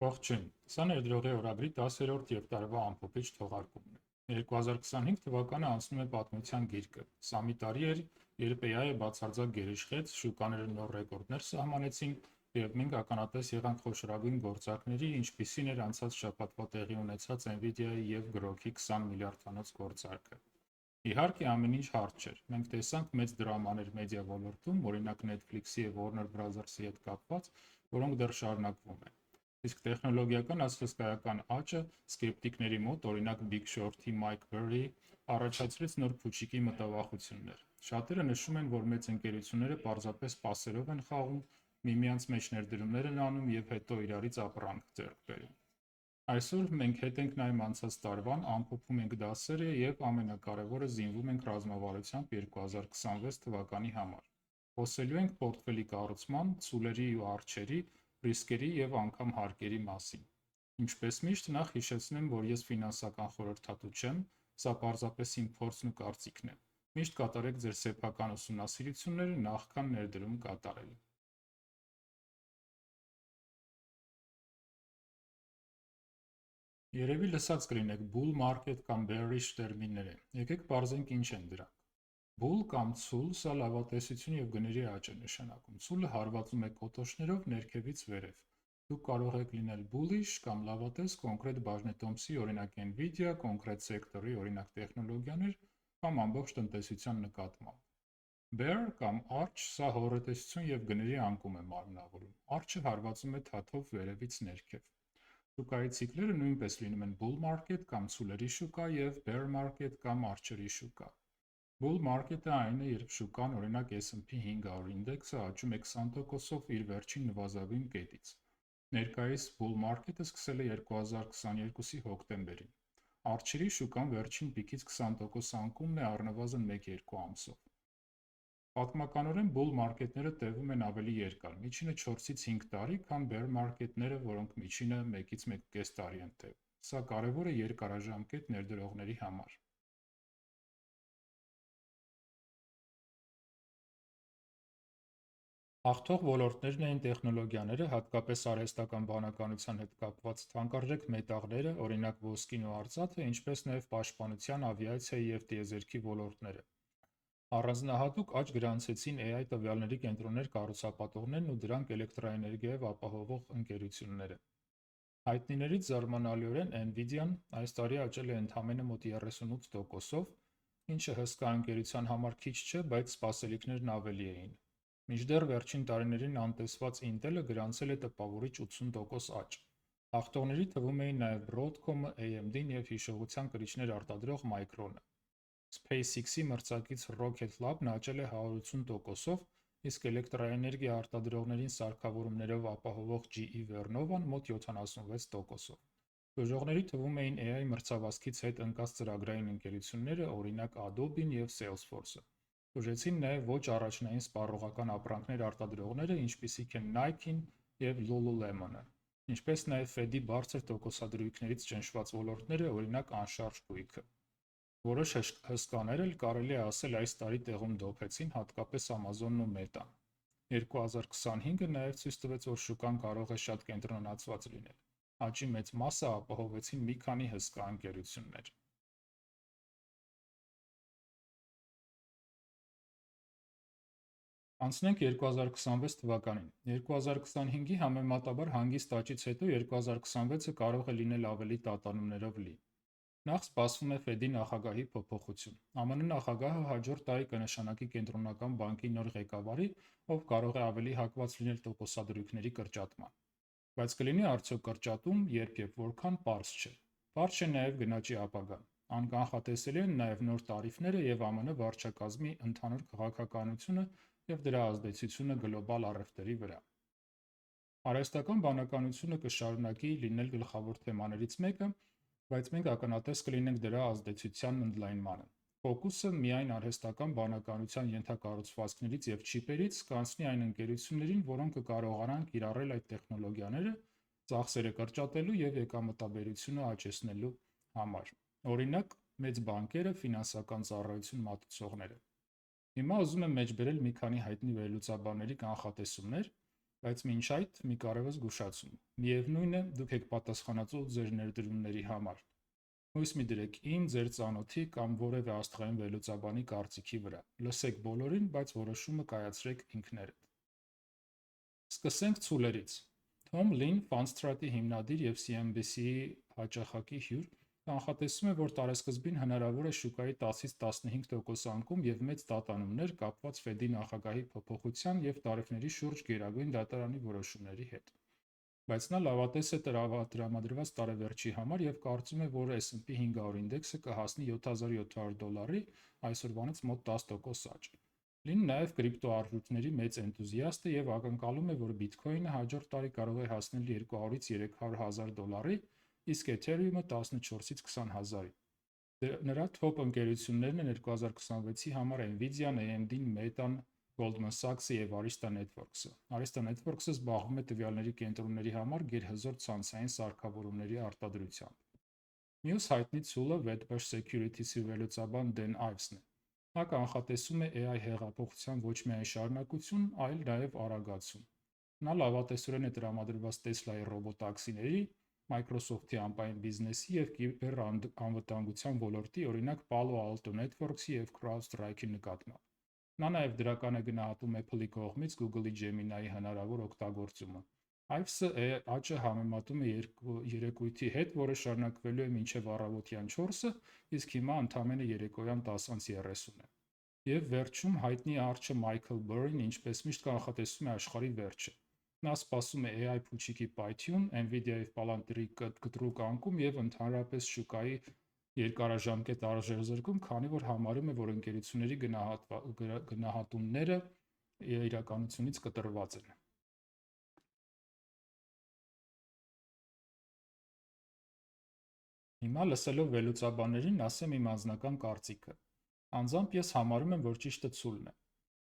Ողջույն, սա ներդրողի օրագրի 10-րդ և տարվա ամփոփիչ թողարկումն է։ 2025 թվականը անցնում է պատմության գիրկը։ Սա մի տարի էր, երբ AI-ը բացարձակ գերիշխեց, շուկաները նոր ռեկորդներ սահմանեցին, և մենք ականատես եղանք խոշորագույն գործարքների, ինչպիսին էր անցած շաբաթվա տեղի ունեցած Nvidia-ի և Grok-ի 20 միլիարդանոց գործարքը։ Իհարկե, ամեն ինչ հարթ չէր։ Մենք տեսանք մեծ դրամաներ մեդիա ոլորտում, օրինակ Netflix-ի և Warner Bros.-ի հետ կապված, որոնք դեռ շարունակվում են։ Իսկ տեխնոլոգիական ասխոսկայական աճը սկեպտիկների մոտ, օրինակ Big Short-ի Mike Burry, առաջացրեց նոր փուչիկի մտավախություններ։ Շատերը նշում են, որ մեծ ընկերությունները պարզապես պասերով են խաղում, միմյանց մեջ ներդրումներ են անում և հետո իրարից ապրանք ձեռք բերում։ Այսօր մենք հետ ենք նայում անցած տարվան, ամփոփում ենք դասերը և ամենակարևորը զինվում ենք ռազմավարությամբ 2026 թվականի համար։ Խոսելու ենք պորտֆելի կառուցման, ցուլերի ու արջերի, ռիսկերի և անգամ հարկերի մասին։ Ինչպես միշտ, նախ հիշեցնեմ, որ ես ֆինանսական խորհրդատու չեմ, սա պարզապես իմ փորձն ու կարծիքն է։ Միշտ կատարեք ձեր սեփական ուսումնասիրությունները նախքան ներդրում կատարել։ Երևի լսած կլինեք bull market կամ bearish տերմինները։ Եկեք պարզենք ինչ են դրանք։ Bull կամ ցուլ, սա լավատեսություն և գների աճ է նշանակում։ Ցուլը հարվածում է կոտոշներով ներքևից վերև։ Դուք կարող եք լինել bullish կամ լավատես կոնկրետ բաժնետոմսի, օրինակ Nvidia, կոնկրետ սեկտորի, օրինակ տեխնոլոգիաներ, կամ ամբողջ տնտեսության նկատմամբ։ Bear կամ արջը, սա հոռետեսություն և գների անկում է մարմնավորում։ Արջը հարվածում է թաթով վերևից ներքև։ Շուկայի ցիկլերը նույնպես լինում են bull market կամ ցուլերի շուկա և bear market կամ արջերի շուկա։ Bull market-ը այն է, երբ շուկան, օրինակ S&P 500 ինդեքսը աճում է 20%-ով իր վերջին նվազագույն կետից։ Ներկայիս bull market-ը սկսել է 2022-ի հոկտեմբերին։ Արջերի շուկան վերջին պիկից 20% անկումն է առնվազն 1-2 ամսով։ Պատմականորեն bull մարքեթները տևում են ավելի երկար, միջինը 4-ից 5 տարի, քան bear մարքեթները, որոնք միջինը 1-ից 1,5 տարի են տևում։ Սա կարևոր է երկարաժամկետ ներդրողների համար։ Հաղթող ոլորտներն էին տեխնոլոգիաները, հատկապես արհեստական բանականության հետ կապված թանկարժեք մետաղները, օրինակ ոսկին ու արծաթը, ինչպես նաև պաշտպանության, ավիացիայի և տիեզերքի ոլորտները։ Առանձնահատուկ աճ գրանցեցին AI տվյալների կենտրոններ կառուցապատողներն ու դրանք էլեկտրաէներգիայով ապահովող ընկերությունները։ Հայտնիներից զարմանալիորեն Nvidia-ն այս տարի աճել է ընդամենը մոտ 38%-ով, ինչը հսկա ընկերության համար քիչ չէ, բայց սպասելիքներն ավելի էին։ Մինչդեռ վերջին տարիներին անտեսված Intel-ը գրանցել է տպավորիչ 80% աճ։ Հաղթողների թվում էին նաև Broadcom-ը, AMD-ն և հիշողության կրիչներ արտադրող Micron-ը։ SpaceX-ի մրցակից Rocket Lab-ն աճել է 180%-ով, իսկ էլեկտրաէներգիա արտադրողներին սարքավորումներով ապահովող GE Vernova-ն մոտ 76%-ով։ Տուժողների թվում էին AI մրցավազքից հետ ընկած ծրագրային ընկերությունները, օրինակ Adobe-ն և Salesforce-ը։ Տուժեցին նաև ոչ առաջնային սպառողական ապրանքներ արտադրողները, ինչպիսիք են Nike-ն և Lululemon-ը, ինչպես նաև Fed-ի բարձր տոկոսադրույքներից ճնշված ոլորտները, օրինակ անշարժ գույքը։ Որոշ հսկաներ էլ կարելի է ասել այս տարի տեղում դոփեցին, հատկապես Amazon-ն ու Meta-ն։ 2025-ը նաև ցույց տվեց, որ շուկան կարող է շատ կենտրոնացված լինել։ Աճի մեծ մասը ապահովեցին մի քանի հսկա ընկերություններ։ Անցնենք 2026 թվականին։ 2025-ի համեմատաբար հանգիստ աճից հետո 2026-ը կարող է լինել ավելի տատանումներով լի։ Նախ սպասվում է Ֆեդի նախագահի փոփոխություն։ ԱՄՆ նախագահը հաջորդ տարի կնշանակի կենտրոնական բանկի նոր ղեկավարի, ով կարող է ավելի հակված լինել տոկոսադրույքների կրճատման։ Բայց կլինի արդյոք կրճատում, երբ և որքան, պարզ չէ։ Պարզ չէ նաև գնաճի ապագան։ Անկանխատեսելի են նաև նոր տարիֆները և ԱՄՆ վարչակազմի ընդհանուր քաղաքականությունը և դրա ազդեցությունը գլոբալ առևտրի վրա։ Արհեստական բանականությունը կշարունակի լինել գլխավոր թեմաներից մեկը, բայց մենք ականատես կլինենք դրա ազդեցության ընդլայնմանը։ Ֆոկուսը միայն արհեստական բանականության ենթակառուցվածքներից և չիպերից կանցնի այն ընկերություններին, որոնք կկարողանան կիրառել այդ տեխնոլոգիաները ծախսերը կրճատելու և եկամտաբերությունը աճեցնելու համար։ Օրինակ, մեծ բանկերը, ֆինանսական ծառայություն մատուցողները։ Հիմա ուզում եմ մեջբերել մի քանի հայտնի վերլուծաբանների կանխատեսումներ, Բայց մինչ այդ մի կարևոր զգուշացում։ Միևնույն է, դուք եք պատասխանատու ձեր ներդրումների համար։ Հույս մի դրեք իմ, ձեր ծանոթի կամ որևէ աստղային վերլուծաբանի կարծիքի վրա։ Լսեք բոլորին, բայց որոշումը կայացրեք ինքներդ։ Սկսենք ցուլերից։ Թոմ Լին, Fundstrat-ի հիմնադիր և CNBC-ի հաճախակի հյուր, կանխատեսում է, որ տարեսկզբին հնարավոր է շուկայի 10-ից 15% անկում և մեծ տատանումներ կապված Ֆեդի նախագահի փոփոխության և տարիֆների շուրջ Գերագույն դատարանի որոշումների հետ։ Բայց նա լավատես է տրամադրված տարեվերջի համար և կարծում է, որ S&P 500 ինդեքսը կհասնի $7,700, այսօրվանից մոտ 10% աճ։ Լին նաև կրիպտոարժույթների մեծ էնտուզիաստ է և ակնկալում է, որ բիթքոինը հաջորդ տարի կարող է հասնել $200-ից $300,000, իսկ Էթերիումը 14-ից 20,000-ի։ Նրա թոփ ընկերություններն են 2026-ի համար Nvidia-ն, AMD-ն, Meta-ն, Goldman Sachs-ը և Arista Networks-ը։ Arista Networks-ը զբաղվում է տվյալների կենտրոնների համար գերհզոր ցանցային սարքավորումների արտադրությամբ։ Մյուս հայտնի ցուլը Wedbush Securities-ի վերլուծաբան Դեն Այվսն է։ Նա կանխատեսում է AI հեղափոխության ոչ միայն շարունակություն, այլ նաև արագացում։ Նա լավատեսորեն է տրամադրված Tesla-ի ռոբոտաքսիների, Microsoft-ի ամպային բիզնեսի և կիբեռանվտանգության ոլորտի, օրինակ Palo Alto Networks-ի և CrowdStrike-ի նկատմամբ։ Նա նաև դրական է գնահատում Apple-ի կողմից Google-ի Gemini-ի հնարավոր օգտագործումը։ Այվսը աճը համեմատում է երեկույթի հետ, որը շարունակվելու է մինչև առավոտյան 4-ը, իսկ հիմա ընդամենը երեկոյան 10:30 է։ Եվ վերջում հայտնի արչը Մայքլ Բըրին ինչպես միշտ կանխատեսում է աշխարհի վերջը։ Նա սպասում է AI փուչիկի պայթյուն, Nvidia-ի Palantir-ի կտրուկ անկում և ընդհանրապես շուկայի երկարաժամկետ արժեզրկում, քանի որ համարում է, որ ընկերությունների գնահատումները իրականությունից կտրված են։ Հիմա լսելով վերլուծաբաններին ասեմ իմ անձնական կարծիքը։ Անձամբ ես համարում եմ, որ ճիշտը ցուլն է։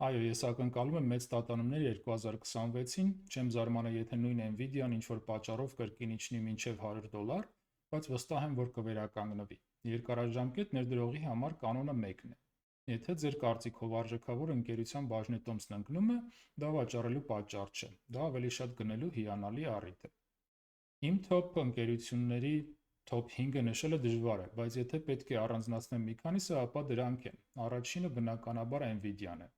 Այո, ես ակնկալում եմ մեծ տատանումներ 2026-ին, չեմ զարմանա, եթե նույն Nvidia-ն ինչ-որ պատճառով կրկին իջնի մինչև $100, բայց վստահ եմ, որ կվերականգնվի։ Երկարաժամկետ ներդրողի համար կանոնը մեկն է։ Եթե ձեր կարծիքով արժեքավոր ընկերության բաժնետոմսն ընկնում է, դա վաճառելու պատճառ չէ, դա ավելի շատ գնելու հիանալի առիթ է։ Իմ թոփ ընկերությունների թոփ 5-ը նշելը դժվար է, բայց եթե պետք է առանձնացնեմ մի քանիսը, ապա դրանք են։ Առաջինը բնականաբար Nvidia-ն է։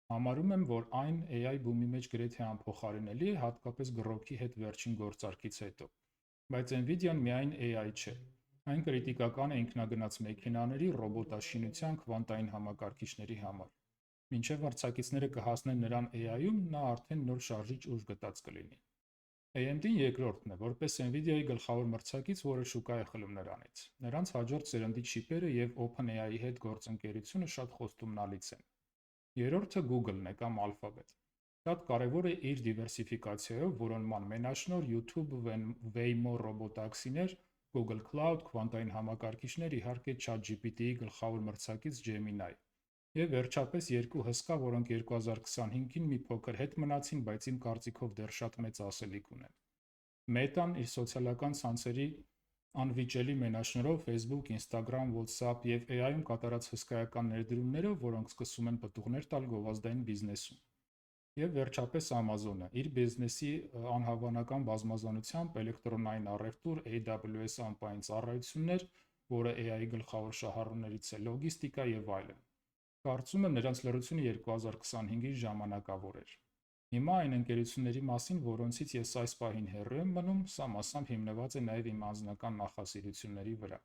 Համարում եմ, որ այն AI բումի մեջ գրեթե անփոխարինելի է, հատկապես Grok-ի հետ վերջին գործարքից հետո։ Բայց Nvidia-ն միայն AI չէ։ Այն կրիտիկական է ինքնագնաց մեքենաների, ռոբոտաշինության, քվանտային համակարգիչների համար։ Մինչև վարձակիցները կհասնեն նրան AI-ում, նա արդեն նոր շարժիչ ուժ գտած կլինի։ AMD-ն երկրորդն է, որպես Nvidia-ի գլխավոր մրցակից, որը շուկա է խլում նրանից։ Նրանց հաջորդ սերնդի չիպերը և OpenAI-ի հետ գործընկերությունը շատ խոստումնալից են։ Երրորդը Google-ն է կամ Alphabet։ Շատ կարևոր է իր դիվերսիֆիկացիայով, որոնման մենաշնորհ YouTube, Waymo ռոբոտաքսիներ, Google Cloud, քվանտային համակարգիչներ, իհարկե ChatGPT-ի գլխավոր մրցակից Gemini։ Եվ վերջապես երկու հսկա, որոնք 2025-ին մի փոքր հետ մնացին, բայց իմ կարծիքով դեռ շատ մեծ ասելիք ունեն։ Meta-ն իր սոցիալական ցանցերի անվիճելի մենաշնորհով Facebook, Instagram, WhatsApp և AI-ում կատարած հսկայական ներդրումներով, որոնք սկսում են պտուղներ տալ գովազդային բիզնեսում։ Եվ վերջապես Amazon-ը իր բիզնեսի անհավանական բազմազանությամբ էլեկտրոնային առևտուր, AWS ամպային ծառայություններ, որը AI-ի գլխավոր շահառուներից է, լոգիստիկա եւ այլն։ Կարծում եմ նրանց լրությունը 2025-ին ժամանակավոր էր։ Հիմա այն ընկերությունների մասին, որոնցից ես այս պահին հեռու եմ մնում, սա մասամբ հիմնված է նաև իմ անձնական նախասիրությունների վրա։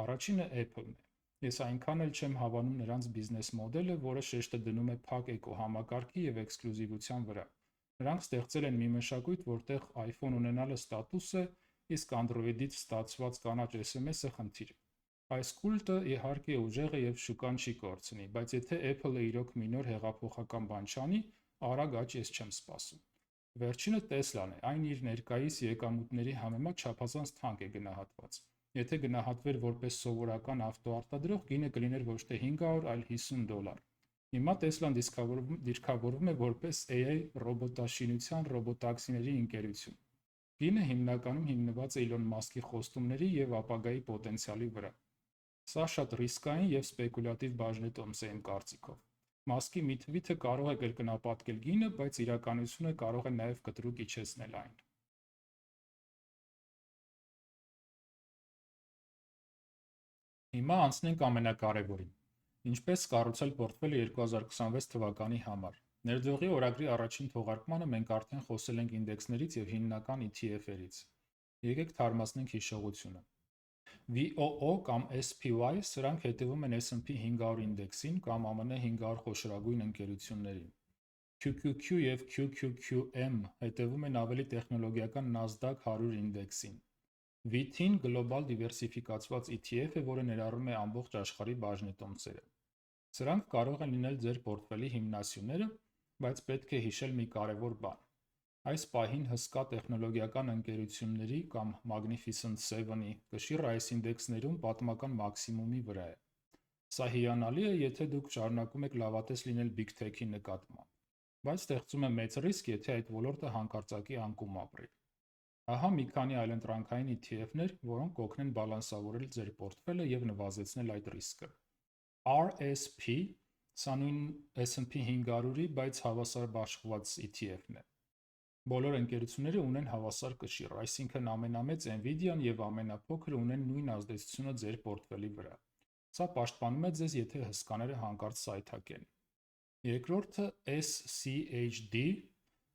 Առաջինը Apple-ն է։ Ես այնքան էլ չեմ հավանում նրանց բիզնես մոդելը, որը շեշտը դնում է փակ էկոհամակարգի և էքսկլյուզիվության վրա։ Նրանք ստեղծել են մի մշակույթ, որտեղ iPhone ունենալը ստատուս է, իսկ Android-ից ստացված կանաչ SMS-ը խնդիր։ Այս կուլտը իհարկե ուժեղ է և շուկան չի կորցնի, բայց եթե Apple-ը իրոք մի նոր հեղափոխական բան չանի, արագ աճ ես չեմ սպասում։ Վերջինը Tesla-ն է, այն իր ներկայիս եկամուտների համեմատ չափազանց թանկ է գնահատված։ Եթե գնահատվեր որպես սովորական ավտոարտադրող, գինը կլիներ ոչ թե $500, այլ $50։ Հիմա Tesla-ն դիրքավորվում է որպես AI ռոբոտաշինության ռոբոտաքսիների ընկերություն։ Գինը հիմնականում հիմնված է Իլոն Մասկի խոստումների և ապագայի պոտենցիալի վրա։ Սա շատ ռիսկային և սպեկուլյատիվ բաժնետոմս է իմ կարծիքով։ Մասկի մի թվիթը կարող է կրկնապատկել գինը, բայց իրականությունը կարող է նաև կտրուկ իջեցնել այն։ Հիմա անցնենք ամենակարևորին։ Ինչպես կառուցել պորտֆելը 2026 թվականի համար։ Ներդրողի օրագրի առաջին թողարկմանը մենք արդեն խոսել ենք ինդեքսներից եւ հիմնական ETF-երից։ Եկեք թարմացնենք հիշողությունը։ VOO կամ SPY սրանք հետևում են S&P 500 ինդեքսին կամ ԱՄՆ 500 խոշորագույն ընկերություններին։ QQQ և QQQM հետևում են ավելի տեխնոլոգիական NASDAQ 100 ինդեքսին։ VT-ն գլոբալ դիվերսիֆիկացված ETF է, որը ներառում է ամբողջ աշխարհի բաժնետոմսերը։ Սրանք կարող են լինել ձեր պորտֆելի հիմնասյուները, բայց պետք է հիշել մի կարևոր բան։ Այս պահին հսկա տեխնոլոգիական ընկերությունների կամ Magnificent 7-ի կշիռը այս ինդեքսներում պատմական մաքսիմումի վրա է։ Սա հիանալի է, եթե դուք շարունակում եք լավատես լինել Big Tech-ի նկատմամբ, բայց ստեղծում է մեծ ռիսկ, եթե այդ ոլորտը հանկարծակի անկում ապրի։ Ահա մի քանի այլընտրանքային ETF-ներ, որոնք կօգնեն բալանսավորել ձեր պորտֆելը և նվազեցնել այդ ռիսկը։ RSP, սա նույն S&P 500-ի, բայց հավասարաշխված ETF-ն է։ Բոլոր ընկերությունները ունեն հավասար կշիռ, այսինքն ամենամեծ Nvidia-ն և ամենափոքրը ունեն նույն ազդեցությունը ձեր պորտֆելի վրա։ Սա պաշտպանում է ձեզ, եթե հսկաները հանկարծ սայթաքեն։ Երկրորդը SCHD,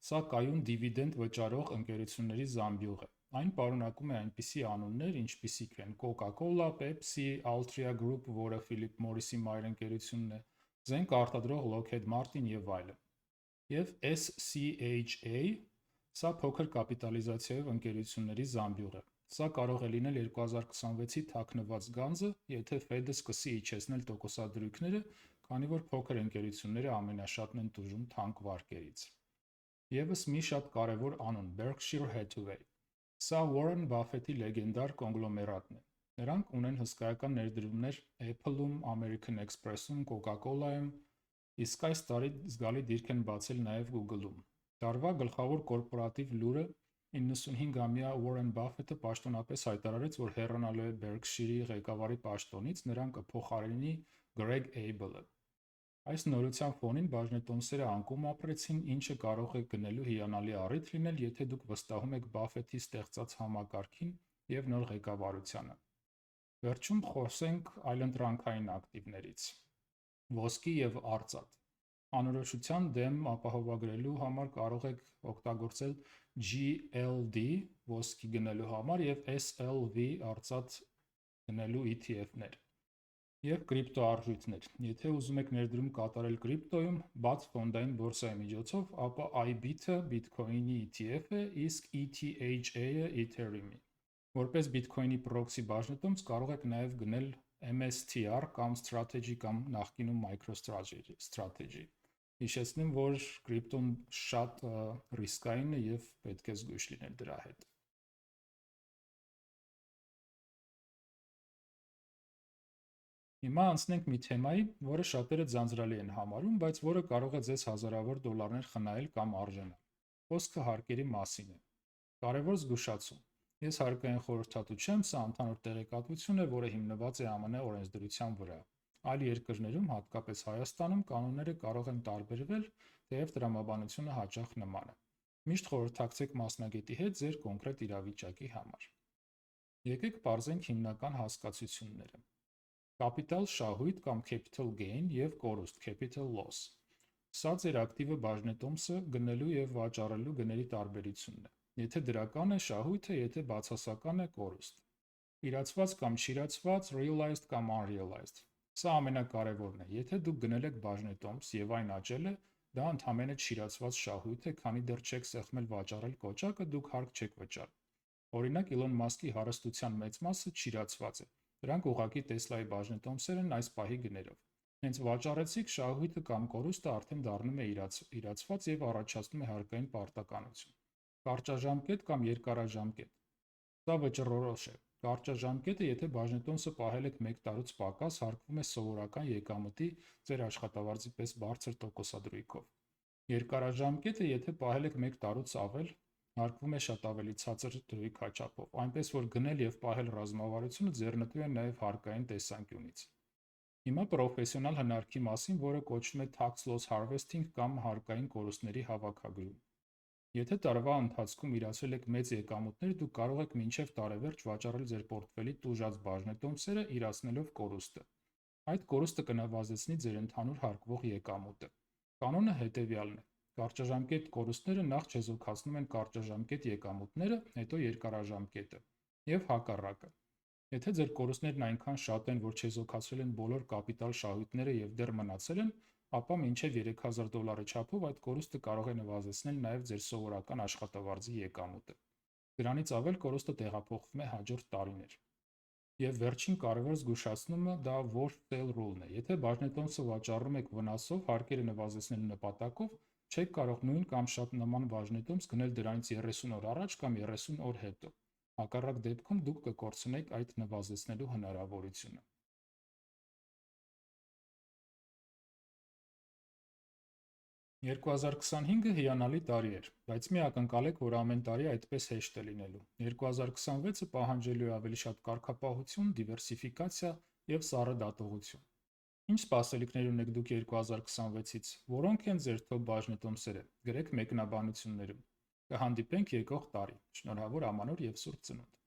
սա կայուն դիվիդենդ վճարող ընկերությունների զամբյուղ է։ Այն պարունակում է այնպիսի անուններ, ինչպիսիք են Coca-Cola, Pepsi, Altria Group, որը Philip Morris-ի մայր ընկերությունն է, զենք արտադրող Lockheed Martin և այլն։ Եվ SCHA, սա փոքր կապիտալիզացիայով ընկերությունների զամբյուղ է։ Սա կարող է լինել 2026-ի թաքնված գանձը, եթե Fed-ը սկսի իջեցնել տոկոսադրույքները, քանի որ փոքր ընկերությունները ամենաշատն են տուժում թանկ վարկերից։ Եվս մի շատ կարևոր անուն՝ Berkshire Hathaway։ Սա Warren Buffett-ի լեգենդար կոնգլոմերատն է։ Նրանք ունեն հսկայական ներդրումներ Apple-ում, American Express-ում, Coca-Cola-ում, իսկ այս տարի զգալի դիրք են բացել նաև Google-ում։ Տարվա գլխավոր կորպորատիվ լուրը 95-ամյա Warren Buffett-ը պաշտոնապես հայտարարեց, որ հեռանալու է Berkshire-ի ղեկավարի պաշտոնից, նրան կփոխարինի Greg Abel-ը։ Այս նորության ֆոնին բաժնետոմսերը անկում ապրեցին, ինչը կարող է գնելու հիանալի առիթ լինել, եթե դուք վստահում եք Buffett-ի ստեղծած համակարգին և նոր ղեկավարությանը։ Վերջում խոսենք այլընտրանքային ակտիվներից։ Ոսկի և արծաթ։ Անորոշության դեմ ապահովագրելու համար կարող եք օգտագործել GLD ոսկի գնելու համար և SLV արծաթ գնելու ETF-ներ և կրիպտոարժույթներ։ Եթե ուզում եք ներդրում կատարել կրիպտոյում, բաց ֆոնդային բորսայի միջոցով, ապա IBIT-ը Bitcoin-ի ETF է, իսկ ETHA-ը Ethereum-ի։ Որպես Bitcoin-ի proxy բաժնետոմս կարող եք նաև գնել MSTR կամ Strategy կամ նախկինում MicroStrategy։ Հիշեցնեմ, որ կրիպտոն շատ ռիսկային է և պետք է զգույշ լինել դրա հետ։ Հիմա անցնենք մի թեմայի, որը շատերը ձանձրալի են համարում, բայց որը կարող է ձեզ հազարավոր դոլարներ խնայել կամ արժանալ։ Խոսքը հարկերի մասին է։ Կարևոր զգուշացում։ Ես հարկային խորհրդատու չեմ, սա ընդհանուր տեղեկատվություն է, որը հիմնված է ԱՄՆ օրենսդրության վրա։ Այլ երկրներում, հատկապես Հայաստանում, կանոնները կարող են տարբերվել, թեև տրամաբանությունը հաճախ նման է։ Միշտ խորհրդակցեք մասնագետի հետ ձեր կոնկրետ իրավիճակի համար։ Եկեք պարզենք հիմնական հասկացությունները։ Կապիտալ շահույթ կամ capital gain և կորուստ capital loss։ Սա ձեր ակտիվը բաժնետոմսը գնելու և վաճառելու գների տարբերությունն է։ Եթե դրական է շահույթը, եթե բացասական է կորուստ։ Իրացված կամ չիրացված, realized կամ unrealized։ Սա ամենակարևորն է։ Եթե դուք գնել եք բաժնետոմս և այն աճել է, դա ընդհանրապես չիրացված շահույթ է, քանի դեռ չեք սեղմել վաճառել կոճակը, դուք հարկ չեք վճարել։ Օրինակ Իլոն Մասկի հարստության մեծ մասը չիրացված է։ Դրանք ուղղակի Տեսլայի բաժնետոմսեր են այս պահի գներով։ Հենց վաճառեցիք, շահույթը կամ կորուստը արդեն դառնում է իրացված և առաջացնում է հարկային պարտականություն։ Կարճաժամկետ կամ երկարաժամկետ։ Սա վճռորոշ է։ Կարճաժամկետը, եթե բաժնետոմսը պահել եք 1 տարուց պակաս, հարկվում է սովորական եկամտի ձեր աշխատավարձի պես բարձր տոկոսադրույքով։ Երկարաժամկետը, եթե պահել եք 1 տարուց ավել, հարկվում է շատ ավելի ցածր դրույքաչափով, այնպես որ գնել և պահել ռազմավարությունը ձեռնտու է նաև հարկային տեսանկյունից։ Հիմա պրոֆեսիոնալ հնարքի մասին, որը կոչվում է tax loss harvesting կամ հարկային կորուստների հավաքագրում։ Եթե տարվա ընթացքում իրացել եք մեծ եկամուտներ, դուք կարող եք մինչև տարեվերջ վաճառել ձեր պորտֆելի տուժած բաժնետոմսերը, իրացնելով կորուստը։ Այդ կորուստը կնվազեցնի ձեր ընդհանուր հարկվող եկամուտը։ Կանոնը հետևյալն է. կարճաժամկետ կորուստները նախ չեզոքացնում են կարճաժամկետ եկամուտները, հետո երկարաժամկետը, և հակառակը։ Եթե ձեր կորուստներն այնքան շատ են, որ չեզոքացրել են բոլոր կապիտալ շահույթները և դեռ մնացել են, ապա մինչև $3000 չափով այդ կորուստը կարող է նվազեցնել նաև ձեր սովորական աշխատավարձի եկամուտը։ Դրանից ավել կորուստը տեղափոխվում է հաջորդ տարիներ։ Եվ վերջին կարևոր զգուշացումը դա wash sell rule-ն է։ Եթե բաժնետոմսը վաճառում եք վնասով հարկերը նվազեցնելու նպատակով, չեք կարող նույն կամ շատ նման բաժնետոմս գնել դրանից 30 օր առաջ կամ 30 օր հետո։ Հակառակ դեպքում դուք կկորցնեք այդ նվազեցնելու հնարավորությունը։ 2025-ը հիանալի տարի էր, բայց մի ակնկալեք, որ ամեն տարի այդպես հեշտ է լինելու։ 2026-ը պահանջելու է ավելի շատ կարգապահություն, դիվերսիֆիկացիա և սառը դատողություն։ Ինչ սպասելիքներ ունեք դուք 2026-ից, որոնք են ձեր թոփ բաժնետոմսերը, գրեք մեկնաբանություններում։ Կհանդիպենք եկող տարի։ Շնորհավոր ամանոր և սուրբ ծնունդ։